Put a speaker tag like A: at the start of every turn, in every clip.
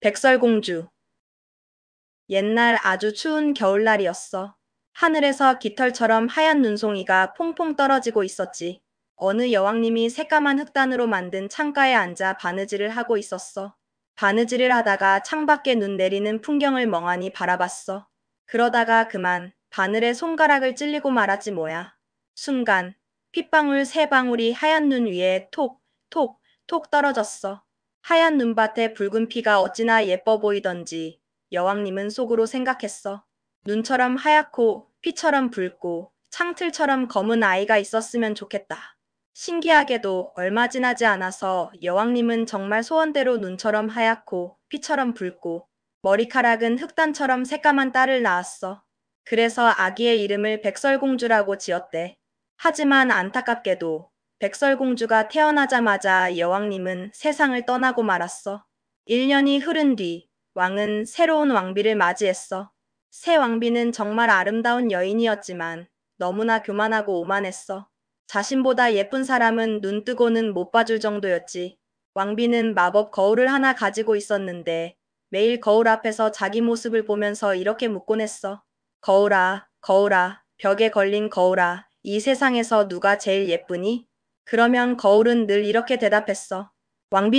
A: 백설공주. 옛날 아주 추운 겨울날이었어. 하늘에서 깃털처럼 하얀 눈송이가 퐁퐁 떨어지고 있었지. 어느 여왕님이 새까만 흑단으로 만든 창가에 앉아 바느질을 하고 있었어. 바느질을 하다가 창밖에 눈 내리는 풍경을 멍하니 바라봤어. 그러다가 그만 바늘에 손가락을 찔리고 말았지 뭐야. 순간 핏방울 세 방울이 하얀 눈 위에 톡, 톡, 톡 떨어졌어. 하얀 눈밭에 붉은 피가 어찌나 예뻐 보이던지 여왕님은 속으로 생각했어. 눈처럼 하얗고 피처럼 붉고 창틀처럼 검은 아이가 있었으면 좋겠다. 신기하게도 얼마 지나지 않아서 여왕님은 정말 소원대로 눈처럼 하얗고 피처럼 붉고 머리카락은 흑단처럼 새까만 딸을 낳았어. 그래서 아기의 이름을 백설공주라고 지었대. 하지만 안타깝게도 백설공주가 태어나자마자 여왕님은 세상을 떠나고 말았어. 1년이 흐른 뒤 왕은 새로운 왕비를 맞이했어. 새 왕비는 정말 아름다운 여인이었지만 너무나 교만하고 오만했어. 자신보다 예쁜 사람은 눈 뜨고는 못 봐줄 정도였지. 왕비는 마법 거울을 하나 가지고 있었는데 매일 거울 앞에서 자기 모습을 보면서 이렇게 묻곤 했어. 거울아, 거울아, 벽에 걸린 거울아, 이 세상에서 누가 제일 예쁘니? 그러면 거울은 늘 이렇게 대답했어.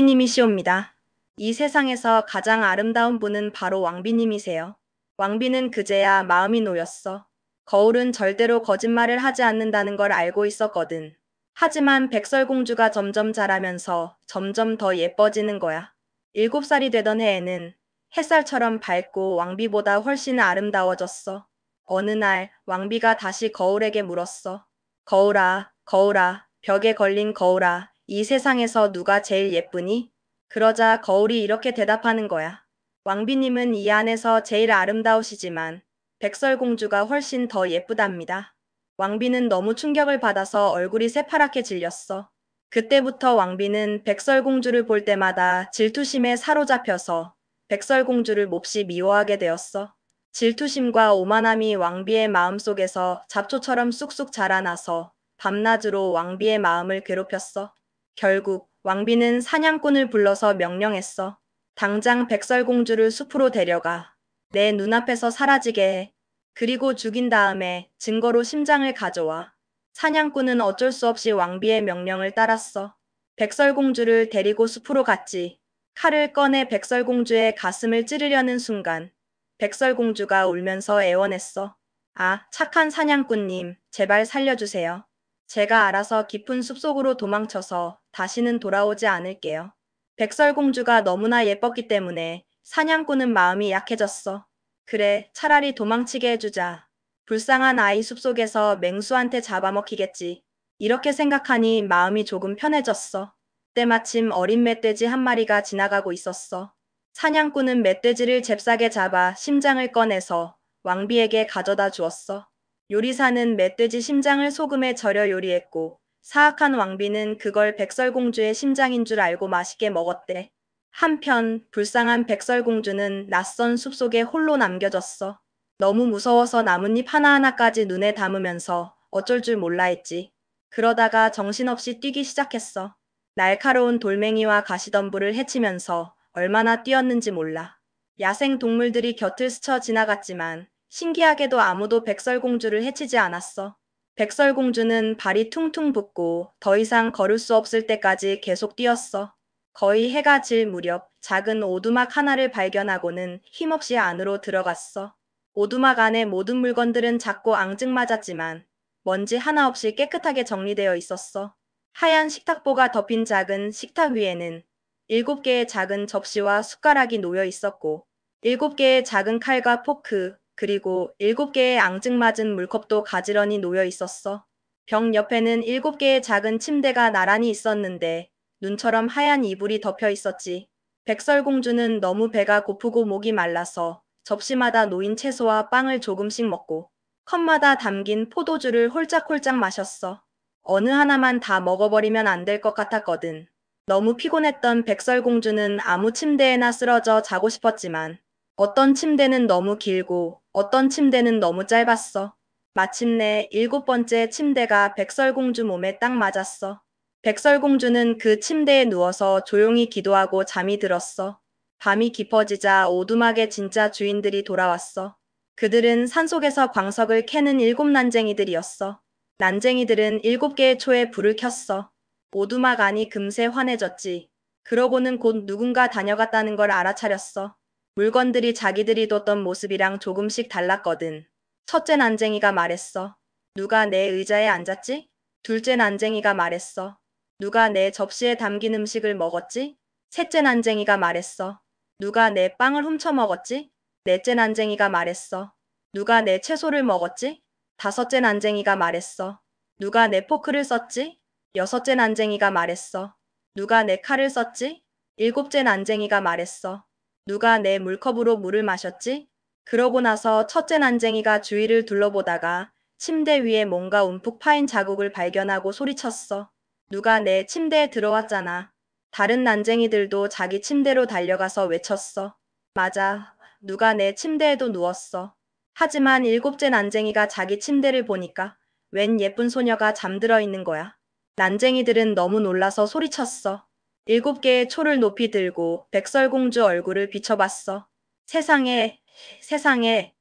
A: 왕비님이시옵니다. 이 세상에서 가장 아름다운 분은 바로 왕비님이세요. 왕비는 그제야 마음이 놓였어. 거울은 절대로 거짓말을 하지 않는다는 걸 알고 있었거든. 하지만 백설공주가 점점 자라면서 점점 더 예뻐지는 거야. 7살이 되던 해에는 햇살처럼 밝고 왕비보다 훨씬 아름다워졌어. 어느 날 왕비가 다시 거울에게 물었어. 거울아, 거울아, 벽에 걸린 거울아, 이 세상에서 누가 제일 예쁘니? 그러자 거울이 이렇게 대답하는 거야. 왕비님은 이 안에서 제일 아름다우시지만 백설공주가 훨씬 더 예쁘답니다. 왕비는 너무 충격을 받아서 얼굴이 새파랗게 질렸어. 그때부터 왕비는 백설공주를 볼 때마다 질투심에 사로잡혀서 백설공주를 몹시 미워하게 되었어. 질투심과 오만함이 왕비의 마음속에서 잡초처럼 쑥쑥 자라나서 밤낮으로 왕비의 마음을 괴롭혔어. 결국 왕비는 사냥꾼을 불러서 명령했어. 당장 백설공주를 숲으로 데려가. 내 눈앞에서 사라지게 해. 그리고 죽인 다음에 증거로 심장을 가져와. 사냥꾼은 어쩔 수 없이 왕비의 명령을 따랐어. 백설공주를 데리고 숲으로 갔지. 칼을 꺼내 백설공주의 가슴을 찌르려는 순간 백설공주가 울면서 애원했어. 아, 착한 사냥꾼님, 제발 살려주세요. 제가 알아서 깊은 숲속으로 도망쳐서 다시는 돌아오지 않을게요. 백설공주가 너무나 예뻤기 때문에 사냥꾼은 마음이 약해졌어. 그래, 차라리 도망치게 해주자. 불쌍한 아이 숲속에서 맹수한테 잡아먹히겠지. 이렇게 생각하니 마음이 조금 편해졌어. 때마침 어린 멧돼지 한 마리가 지나가고 있었어. 사냥꾼은 멧돼지를 잽싸게 잡아 심장을 꺼내서 왕비에게 가져다 주었어. 요리사는 멧돼지 심장을 소금에 절여 요리했고 사악한 왕비는 그걸 백설공주의 심장인 줄 알고 맛있게 먹었대. 한편 불쌍한 백설공주는 낯선 숲속에 홀로 남겨졌어. 너무 무서워서 나뭇잎 하나하나까지 눈에 담으면서 어쩔 줄 몰라 했지. 그러다가 정신없이 뛰기 시작했어. 날카로운 돌멩이와 가시덤불을 헤치면서 얼마나 뛰었는지 몰라. 야생 동물들이 곁을 스쳐 지나갔지만 신기하게도 아무도 백설공주를 해치지 않았어. 백설공주는 발이 퉁퉁 붓고 더 이상 걸을 수 없을 때까지 계속 뛰었어. 거의 해가 질 무렵 작은 오두막 하나를 발견하고는 힘없이 안으로 들어갔어. 오두막 안의 모든 물건들은 작고 앙증맞았지만 먼지 하나 없이 깨끗하게 정리되어 있었어. 하얀 식탁보가 덮인 작은 식탁 위에는 7개의 작은 접시와 숟가락이 놓여 있었고 7개의 작은 칼과 포크 그리고 7개의 앙증맞은 물컵도 가지런히 놓여 있었어. 벽 옆에는 7개의 작은 침대가 나란히 있었는데 눈처럼 하얀 이불이 덮여 있었지. 백설공주는 너무 배가 고프고 목이 말라서 접시마다 놓인 채소와 빵을 조금씩 먹고 컵마다 담긴 포도주를 홀짝홀짝 마셨어. 어느 하나만 다 먹어버리면 안 될 것 같았거든. 너무 피곤했던 백설공주는 아무 침대에나 쓰러져 자고 싶었지만 어떤 침대는 너무 길고 어떤 침대는 너무 짧았어. 마침내 7번째 침대가 백설공주 몸에 딱 맞았어. 백설공주는 그 침대에 누워서 조용히 기도하고 잠이 들었어. 밤이 깊어지자 오두막의 진짜 주인들이 돌아왔어. 그들은 산속에서 광석을 캐는 7난쟁이들이었어. 난쟁이들은 7개의 초에 불을 켰어. 오두막 안이 금세 환해졌지. 그러고는 곧 누군가 다녀갔다는 걸 알아차렸어. 물건들이 자기들이 뒀던 모습이랑 조금씩 달랐거든. 첫째 난쟁이가 말했어. 누가 내 의자에 앉았지? 둘째 난쟁이가 말했어. 누가 내 접시에 담긴 음식을 먹었지? 셋째 난쟁이가 말했어. 누가 내 빵을 훔쳐 먹었지? 넷째 난쟁이가 말했어. 누가 내 채소를 먹었지? 다섯째 난쟁이가 말했어. 누가 내 포크를 썼지? 여섯째 난쟁이가 말했어. 누가 내 칼을 썼지? 일곱째 난쟁이가 말했어. 누가 내 물컵으로 물을 마셨지? 그러고 나서 첫째 난쟁이가 주위를 둘러보다가 침대 위에 뭔가 움푹 파인 자국을 발견하고 소리쳤어. 누가 내 침대에 들어왔잖아. 다른 난쟁이들도 자기 침대로 달려가서 외쳤어. 맞아. 누가 내 침대에도 누웠어. 하지만 일곱째 난쟁이가 자기 침대를 보니까 웬 예쁜 소녀가 잠들어 있는 거야. 난쟁이들은 너무 놀라서 소리쳤어. 7개의 초를 높이 들고 백설공주 얼굴을 비춰봤어. 세상에, 세상에,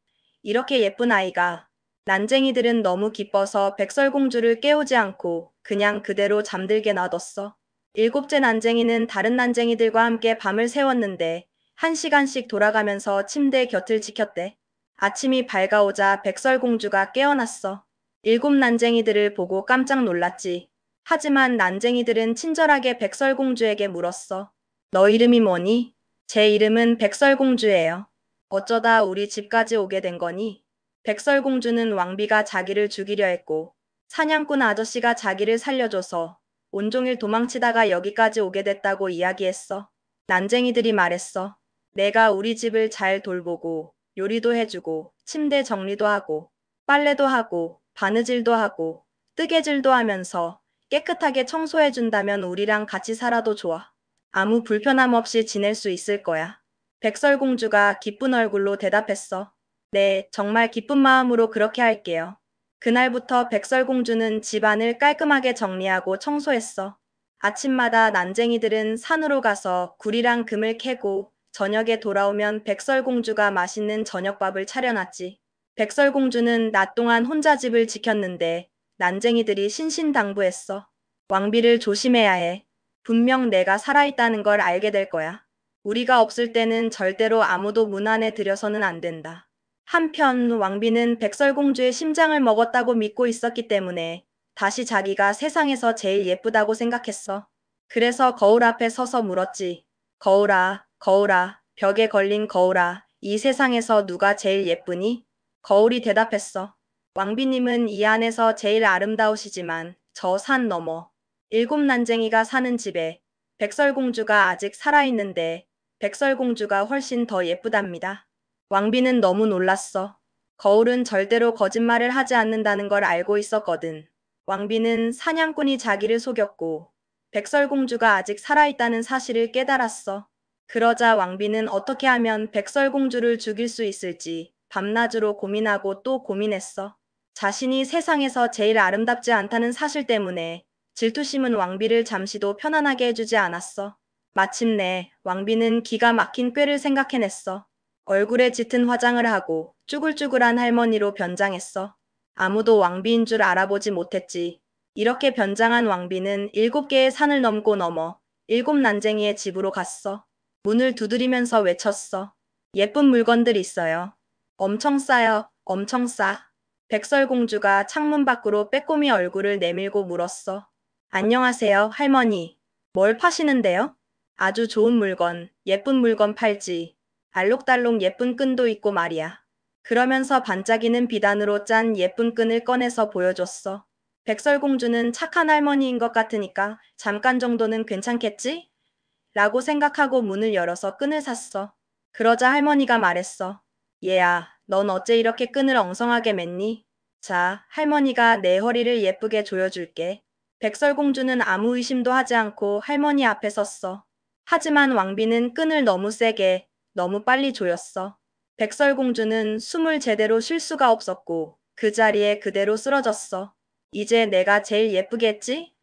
A: 이렇게 예쁜 아이가. 난쟁이들은 너무 기뻐서 백설공주를 깨우지 않고 그냥 그대로 잠들게 놔뒀어. 일곱째 난쟁이는 다른 난쟁이들과 함께 밤을 새웠는데 1시간씩 돌아가면서 침대 곁을 지켰대. 아침이 밝아오자 백설공주가 깨어났어. 일곱 난쟁이들을 보고 깜짝 놀랐지. 하지만 난쟁이들은 친절하게 백설공주에게 물었어. 너 이름이 뭐니? 제 이름은 백설공주예요. 어쩌다 우리 집까지 오게 된 거니? 백설공주는 왕비가 자기를 죽이려 했고 사냥꾼 아저씨가 자기를 살려줘서 온종일 도망치다가 여기까지 오게 됐다고 이야기했어. 난쟁이들이 말했어. 내가 우리 집을 잘 돌보고 요리도 해주고 침대 정리도 하고 빨래도 하고 바느질도 하고 뜨개질도 하면서 깨끗하게 청소해준다면 우리랑 같이 살아도 좋아. 아무 불편함 없이 지낼 수 있을 거야. 백설공주가 기쁜 얼굴로 대답했어. 네, 정말 기쁜 마음으로 그렇게 할게요. 그날부터 백설공주는 집안을 깔끔하게 정리하고 청소했어. 아침마다 난쟁이들은 산으로 가서 굴이랑 금을 캐고 저녁에 돌아오면 백설공주가 맛있는 저녁밥을 차려놨지. 백설공주는 낮 동안 혼자 집을 지켰는데 난쟁이들이 신신당부했어. 왕비를 조심해야 해. 분명 내가 살아있다는 걸 알게 될 거야. 우리가 없을 때는 절대로 아무도 문 안에 들여서는 안 된다. 한편 왕비는 백설공주의 심장을 먹었다고 믿고 있었기 때문에 다시 자기가 세상에서 제일 예쁘다고 생각했어. 그래서 거울 앞에 서서 물었지. 거울아, 거울아, 벽에 걸린 거울아, 이 세상에서 누가 제일 예쁘니? 거울이 대답했어. 왕비님은 이 안에서 제일 아름다우시지만 저 산 너머 일곱 난쟁이가 사는 집에 백설공주가 아직 살아있는데 백설공주가 훨씬 더 예쁘답니다. 왕비는 너무 놀랐어. 거울은 절대로 거짓말을 하지 않는다는 걸 알고 있었거든. 왕비는 사냥꾼이 자기를 속였고 백설공주가 아직 살아있다는 사실을 깨달았어. 그러자 왕비는 어떻게 하면 백설공주를 죽일 수 있을지 밤낮으로 고민하고 또 고민했어. 자신이 세상에서 제일 아름답지 않다는 사실 때문에 질투심은 왕비를 잠시도 편안하게 해주지 않았어. 마침내 왕비는 기가 막힌 꾀를 생각해냈어. 얼굴에 짙은 화장을 하고 쭈글쭈글한 할머니로 변장했어. 아무도 왕비인 줄 알아보지 못했지. 이렇게 변장한 왕비는 7개의 산을 넘고 넘어 7난쟁이의 집으로 갔어. 문을 두드리면서 외쳤어. 예쁜 물건들 있어요. 엄청 싸요. 엄청 싸. 백설공주가 창문 밖으로 빼꼼히 얼굴을 내밀고 물었어. 안녕하세요, 할머니. 뭘 파시는데요? 아주 좋은 물건, 예쁜 물건 팔지. 알록달록 예쁜 끈도 있고 말이야. 그러면서 반짝이는 비단으로 짠 예쁜 끈을 꺼내서 보여줬어. 백설공주는 착한 할머니인 것 같으니까 잠깐 정도는 괜찮겠지? 라고 생각하고 문을 열어서 끈을 샀어. 그러자 할머니가 말했어. 얘야, 넌 어째 이렇게 끈을 엉성하게 맸니? 자, 할머니가 내 허리를 예쁘게 조여줄게. 백설공주는 아무 의심도 하지 않고 할머니 앞에 섰어. 하지만 왕비는 끈을 너무 세게, 너무 빨리 조였어. 백설공주는 숨을 제대로 쉴 수가 없었고 그 자리에 그대로 쓰러졌어. 이제 내가 제일 예쁘겠지?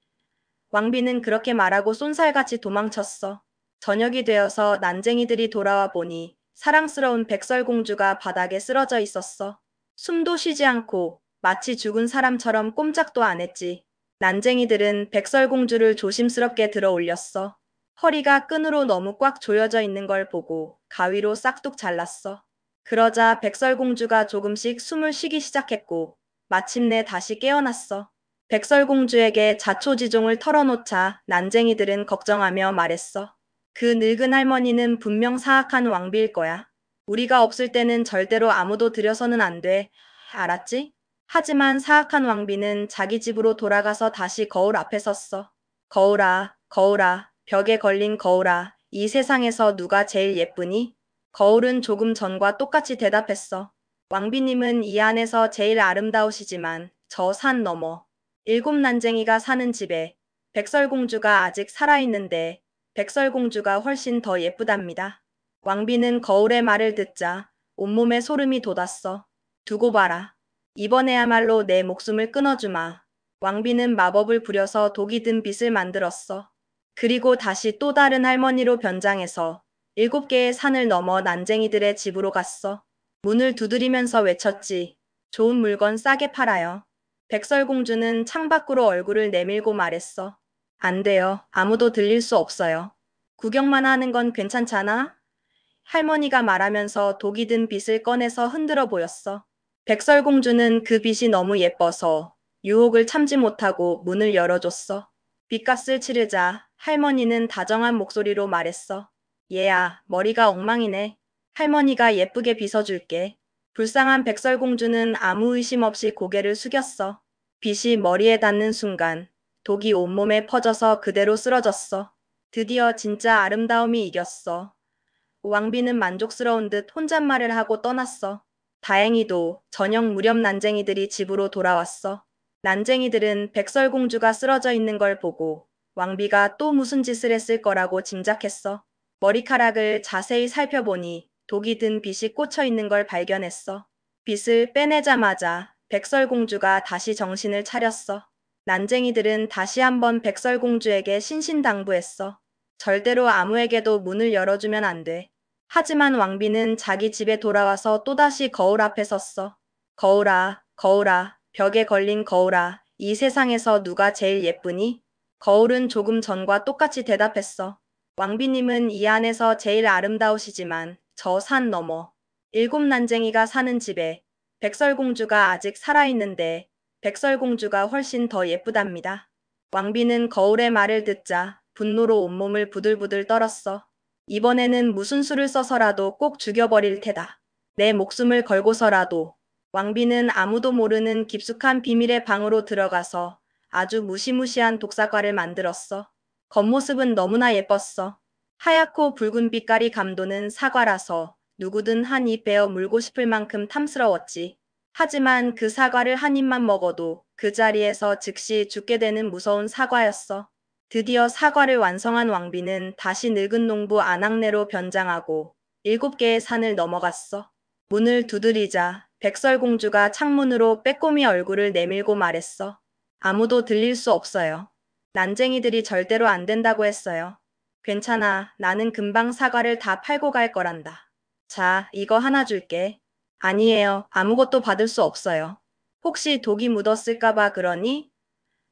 A: 왕비는 그렇게 말하고 쏜살같이 도망쳤어. 저녁이 되어서 난쟁이들이 돌아와 보니 사랑스러운 백설공주가 바닥에 쓰러져 있었어. 숨도 쉬지 않고 마치 죽은 사람처럼 꼼짝도 안 했지. 난쟁이들은 백설공주를 조심스럽게 들어 올렸어. 허리가 끈으로 너무 꽉 조여져 있는 걸 보고 가위로 싹둑 잘랐어. 그러자 백설공주가 조금씩 숨을 쉬기 시작했고 마침내 다시 깨어났어. 백설공주에게 자초지종을 털어놓자 난쟁이들은 걱정하며 말했어. 그 늙은 할머니는 분명 사악한 왕비일 거야. 우리가 없을 때는 절대로 아무도 들여서는 안 돼. 알았지? 하지만 사악한 왕비는 자기 집으로 돌아가서 다시 거울 앞에 섰어. 거울아, 거울아, 벽에 걸린 거울아, 이 세상에서 누가 제일 예쁘니? 거울은 조금 전과 똑같이 대답했어. 왕비님은 이 안에서 제일 아름다우시지만 저 산 너머 일곱 난쟁이가 사는 집에 백설공주가 아직 살아있는데 백설공주가 훨씬 더 예쁘답니다. 왕비는 거울의 말을 듣자 온몸에 소름이 돋았어. 두고 봐라. 이번에야말로 내 목숨을 끊어주마. 왕비는 마법을 부려서 독이 든 빛을 만들었어. 그리고 다시 또 다른 할머니로 변장해서 7개의 산을 넘어 난쟁이들의 집으로 갔어. 문을 두드리면서 외쳤지. 좋은 물건 싸게 팔아요. 백설공주는 창밖으로 얼굴을 내밀고 말했어. 안 돼요. 아무도 들릴 수 없어요. 구경만 하는 건 괜찮잖아? 할머니가 말하면서 독이 든 빛을 꺼내서 흔들어 보였어. 백설공주는 그 빛이 너무 예뻐서 유혹을 참지 못하고 문을 열어줬어. 빛값을 치르자 할머니는 다정한 목소리로 말했어. 얘야, 머리가 엉망이네. 할머니가 예쁘게 빗어줄게. 불쌍한 백설공주는 아무 의심 없이 고개를 숙였어. 빛이 머리에 닿는 순간 독이 온몸에 퍼져서 그대로 쓰러졌어. 드디어 진짜 아름다움이 이겼어. 왕비는 만족스러운 듯 혼잣말을 하고 떠났어. 다행히도 저녁 무렵 난쟁이들이 집으로 돌아왔어. 난쟁이들은 백설공주가 쓰러져 있는 걸 보고 왕비가 또 무슨 짓을 했을 거라고 짐작했어. 머리카락을 자세히 살펴보니 독이 든 빛이 꽂혀 있는 걸 발견했어. 빛을 빼내자마자 백설공주가 다시 정신을 차렸어. 난쟁이들은 다시 한번 백설공주에게 신신당부했어. 절대로 아무에게도 문을 열어주면 안 돼. 하지만 왕비는 자기 집에 돌아와서 또다시 거울 앞에 섰어. 거울아, 거울아, 벽에 걸린 거울아, 이 세상에서 누가 제일 예쁘니? 거울은 조금 전과 똑같이 대답했어. 왕비님은 이 안에서 제일 아름다우시지만 저 산 너머 7난쟁이가 사는 집에 백설공주가 아직 살아있는데 백설공주가 훨씬 더 예쁘답니다. 왕비는 거울의 말을 듣자 분노로 온몸을 부들부들 떨었어. 이번에는 무슨 수를 써서라도 꼭 죽여버릴 테다. 내 목숨을 걸고서라도. 왕비는 아무도 모르는 깊숙한 비밀의 방으로 들어가서 아주 무시무시한 독사과를 만들었어. 겉모습은 너무나 예뻤어. 하얗고 붉은 빛깔이 감도는 사과라서 누구든 한 입 베어 물고 싶을 만큼 탐스러웠지. 하지만 그 사과를 한 입만 먹어도 그 자리에서 즉시 죽게 되는 무서운 사과였어. 드디어 사과를 완성한 왕비는 다시 늙은 농부 아낙네로 변장하고 7개의 산을 넘어갔어. 문을 두드리자 백설공주가 창문으로 빼꼼히 얼굴을 내밀고 말했어. 아무도 들릴 수 없어요. 난쟁이들이 절대로 안 된다고 했어요. 괜찮아. 나는 금방 사과를 다 팔고 갈 거란다. 자, 이거 하나 줄게. 아니에요. 아무것도 받을 수 없어요. 혹시 독이 묻었을까봐 그러니?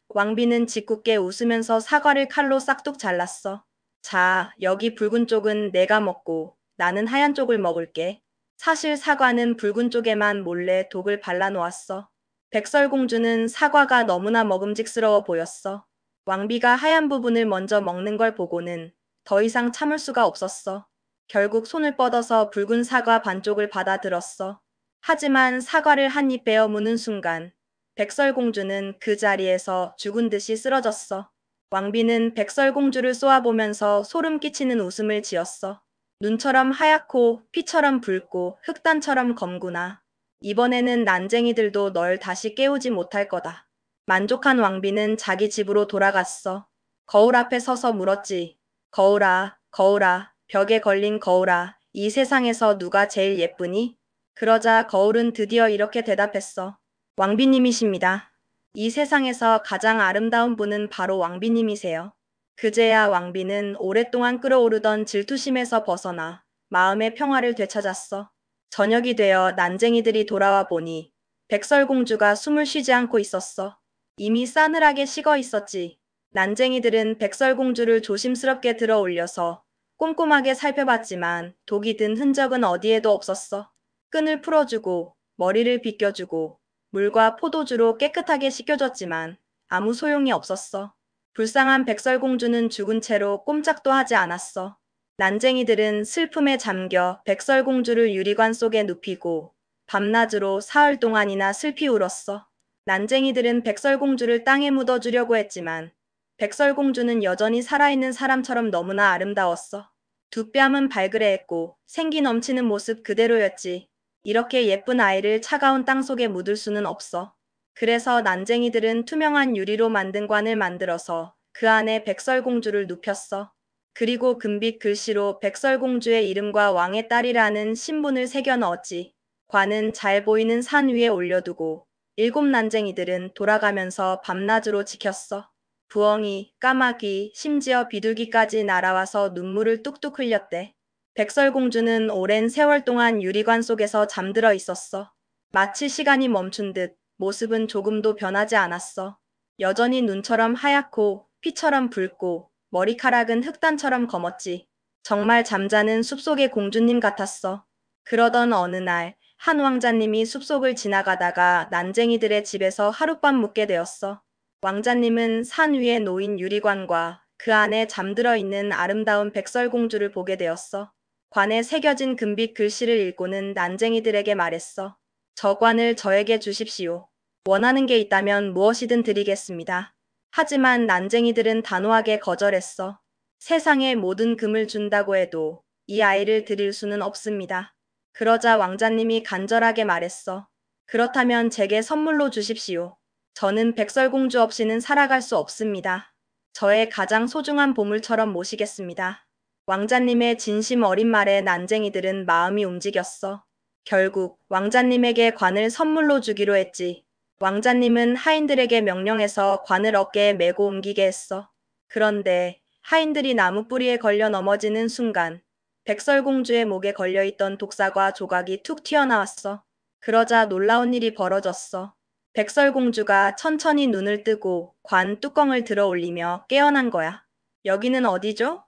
A: 왕비는 짓궂게 웃으면서 사과를 칼로 싹둑 잘랐어. 자, 여기 붉은 쪽은 내가 먹고 나는 하얀 쪽을 먹을게. 사실 사과는 붉은 쪽에만 몰래 독을 발라놓았어. 백설공주는 사과가 너무나 먹음직스러워 보였어. 왕비가 하얀 부분을 먼저 먹는 걸 보고는 더 이상 참을 수가 없었어. 결국 손을 뻗어서 붉은 사과 반쪽을 받아들었어. 하지만 사과를 한 입 베어 무는 순간 백설공주는 그 자리에서 죽은 듯이 쓰러졌어. 왕비는 백설공주를 쏘아보면서 소름 끼치는 웃음을 지었어. 눈처럼 하얗고 피처럼 붉고 흑단처럼 검구나. 이번에는 난쟁이들도 널 다시 깨우지 못할 거다. 만족한 왕비는 자기 집으로 돌아갔어. 거울 앞에 서서 물었지. 거울아, 거울아, 벽에 걸린 거울아, 이 세상에서 누가 제일 예쁘니? 그러자 거울은 드디어 이렇게 대답했어. 왕비님이십니다. 이 세상에서 가장 아름다운 분은 바로 왕비님이세요. 그제야 왕비는 오랫동안 끓어오르던 질투심에서 벗어나 마음의 평화를 되찾았어. 저녁이 되어 난쟁이들이 돌아와 보니 백설공주가 숨을 쉬지 않고 있었어. 이미 싸늘하게 식어 있었지. 난쟁이들은 백설공주를 조심스럽게 들어 올려서 꼼꼼하게 살펴봤지만 독이 든 흔적은 어디에도 없었어. 끈을 풀어주고 머리를 빗겨주고 물과 포도주로 깨끗하게 씻겨줬지만 아무 소용이 없었어. 불쌍한 백설공주는 죽은 채로 꼼짝도 하지 않았어. 난쟁이들은 슬픔에 잠겨 백설공주를 유리관 속에 눕히고 밤낮으로 사흘 동안이나 슬피 울었어. 난쟁이들은 백설공주를 땅에 묻어주려고 했지만 백설공주는 여전히 살아있는 사람처럼 너무나 아름다웠어. 두 뺨은 발그레했고 생기 넘치는 모습 그대로였지. 이렇게 예쁜 아이를 차가운 땅 속에 묻을 수는 없어. 그래서 난쟁이들은 투명한 유리로 만든 관을 만들어서 그 안에 백설공주를 눕혔어. 그리고 금빛 글씨로 백설공주의 이름과 왕의 딸이라는 신분을 새겨 넣었지. 관은 잘 보이는 산 위에 올려두고 일곱 난쟁이들은 돌아가면서 밤낮으로 지켰어. 부엉이, 까마귀, 심지어 비둘기까지 날아와서 눈물을 뚝뚝 흘렸대. 백설공주는 오랜 세월 동안 유리관 속에서 잠들어 있었어. 마치 시간이 멈춘 듯 모습은 조금도 변하지 않았어. 여전히 눈처럼 하얗고 피처럼 붉고 머리카락은 흑단처럼 검었지. 정말 잠자는 숲속의 공주님 같았어. 그러던 어느 날 한 왕자님이 숲속을 지나가다가 난쟁이들의 집에서 하룻밤 묵게 되었어. 왕자님은 산 위에 놓인 유리관과 그 안에 잠들어 있는 아름다운 백설공주를 보게 되었어. 관에 새겨진 금빛 글씨를 읽고는 난쟁이들에게 말했어. 저 관을 저에게 주십시오. 원하는 게 있다면 무엇이든 드리겠습니다. 하지만 난쟁이들은 단호하게 거절했어. 세상의 모든 금을 준다고 해도 이 아이를 드릴 수는 없습니다. 그러자 왕자님이 간절하게 말했어. 그렇다면 제게 선물로 주십시오. 저는 백설공주 없이는 살아갈 수 없습니다. 저의 가장 소중한 보물처럼 모시겠습니다. 왕자님의 진심 어린 말에 난쟁이들은 마음이 움직였어. 결국 왕자님에게 관을 선물로 주기로 했지. 왕자님은 하인들에게 명령해서 관을 어깨에 메고 옮기게 했어. 그런데 하인들이 나무 뿌리에 걸려 넘어지는 순간 백설공주의 목에 걸려있던 독사과 조각이 툭 튀어나왔어. 그러자 놀라운 일이 벌어졌어. 백설공주가 천천히 눈을 뜨고 관 뚜껑을 들어 올리며 깨어난 거야. 여기는 어디죠?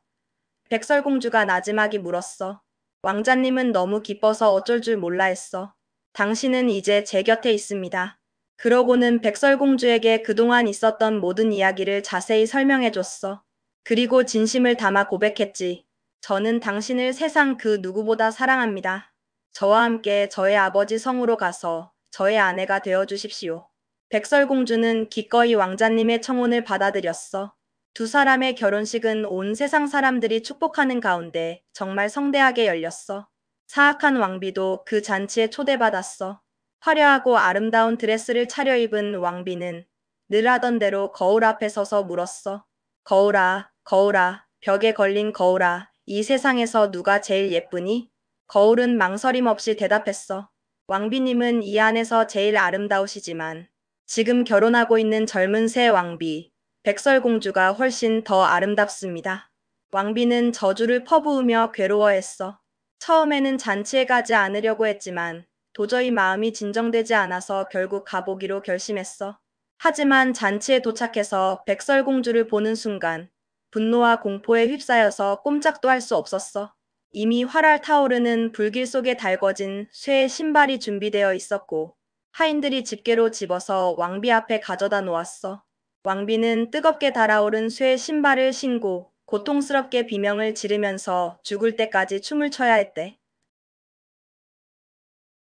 A: 백설공주가 나지막이 물었어. 왕자님은 너무 기뻐서 어쩔 줄 몰라 했어. 당신은 이제 제 곁에 있습니다. 그러고는 백설공주에게 그동안 있었던 모든 이야기를 자세히 설명해줬어. 그리고 진심을 담아 고백했지. 저는 당신을 세상 그 누구보다 사랑합니다. 저와 함께 저의 아버지 성으로 가서 저의 아내가 되어 주십시오. 백설공주는 기꺼이 왕자님의 청혼을 받아들였어. 두 사람의 결혼식은 온 세상 사람들이 축복하는 가운데 정말 성대하게 열렸어. 사악한 왕비도 그 잔치에 초대받았어. 화려하고 아름다운 드레스를 차려입은 왕비는 늘 하던 대로 거울 앞에 서서 물었어. 거울아, 거울아, 벽에 걸린 거울아, 이 세상에서 누가 제일 예쁘니? 거울은 망설임 없이 대답했어. 왕비님은 이 안에서 제일 아름다우시지만 지금 결혼하고 있는 젊은 새 왕비, 백설공주가 훨씬 더 아름답습니다. 왕비는 저주를 퍼부으며 괴로워했어. 처음에는 잔치에 가지 않으려고 했지만 도저히 마음이 진정되지 않아서 결국 가보기로 결심했어. 하지만 잔치에 도착해서 백설공주를 보는 순간 분노와 공포에 휩싸여서 꼼짝도 할 수 없었어. 이미 활활 타오르는 불길 속에 달궈진 쇠의 신발이 준비되어 있었고 하인들이 집게로 집어서 왕비 앞에 가져다 놓았어. 왕비는 뜨겁게 달아오른 쇠의 신발을 신고 고통스럽게 비명을 지르면서 죽을 때까지 춤을 춰야 했대.